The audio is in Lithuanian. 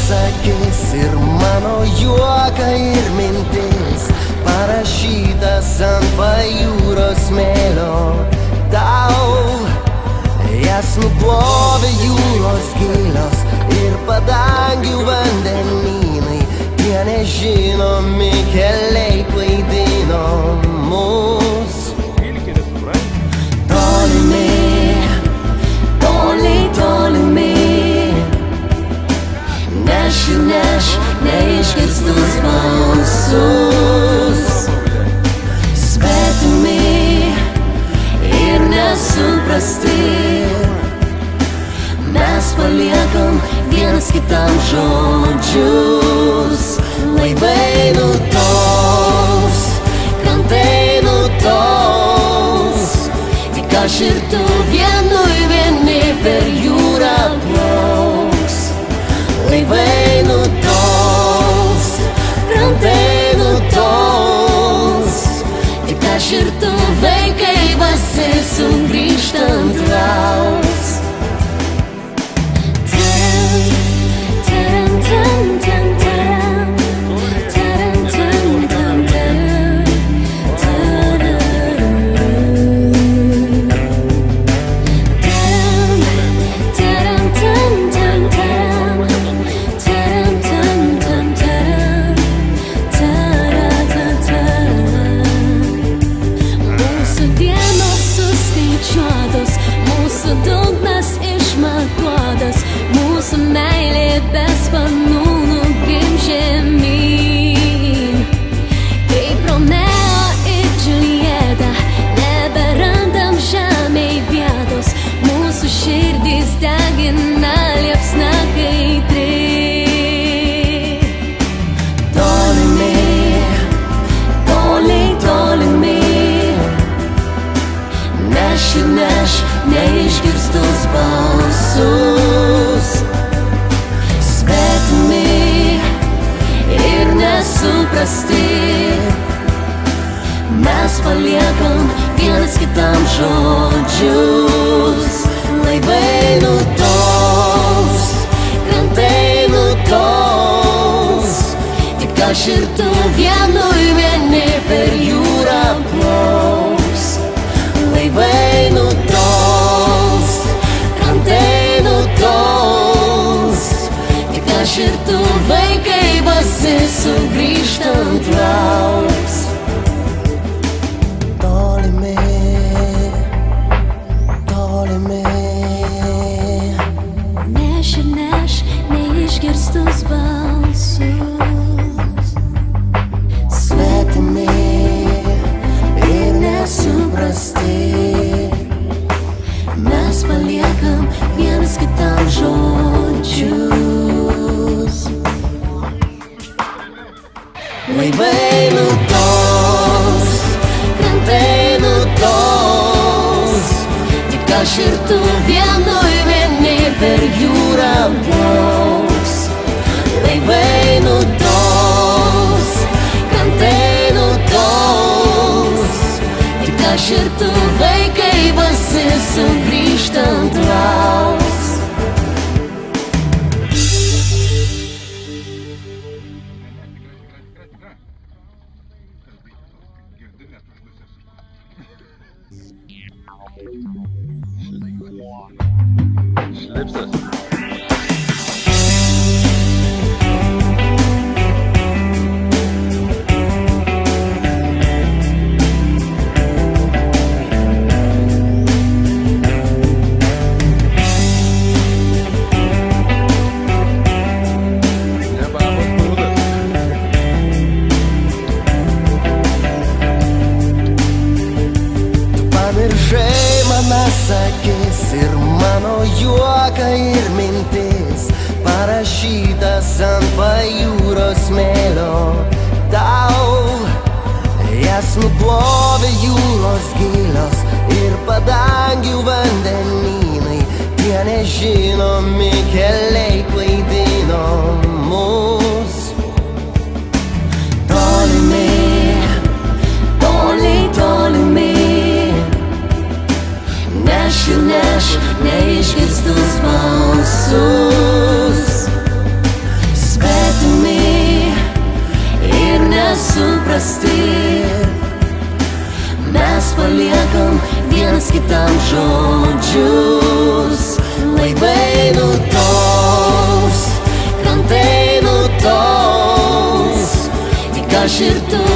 Akis ir mano juoką ir mintis parašytas ant pajūros smėlio. Tau jas nuplovė jūros gilios ir padangių vandenynai. Tie nežinomi keliai klaidino mus. Tolimi, tolimi neš ir neš neišgirstus balsus. Svetimi ir nesuprasti, mes paliekam vienas kitam žodžius. Laivai nutols, krantai nutols, tik aš ir tu vieni per jūrą plauks. Laivai nutols, krantai nutols, tik aš ir tu vaikai visi sugrįžtant lauks. Mūsų meilė be sparnų nugrim žemyn. Kaip Romeo ir Džiuljeta, neberandam žemėj vietos. Mūsų širdys degina liepsna kaitri. Tolimi, tolimi, neš ir neš neišgirstus balsus. Svetimi ir nesuprasti, mes paliekam vienas kitam žodžius. Laivai nutols, krantai nutols, tik aš ir tu vieni per jūrą plauks. Laivai nutols, krantai nutols, tik aš ir tu vaikai visi sugrįžtant lauks. Tolimi, tolimi, neš ir neš neišgirstus balsus. Svetimi ir nesuprasti, mes paliekam vienas kitam žodžius. Laivai nutols, krantai nutols, tik aš ir tu vieni per jūrą plauks. Laivai nutols, krantai nutols, tik aš ir tu vaikai visi sugrįžtant lauks. Šlipsas. parašytas ant pajūros smėlio. Tau jas nuplovė jūros gilios ir padangių vandenynai. Tie nežinomi keliai klaidino mus. Tolimi, toliai tolimi, neš ir neš neišgirstus balsus. Svetimi ir nesuprasti, mes paliekam vienas kitam žodžius. Laivai nutols, krantai nutols, tik aš ir tu.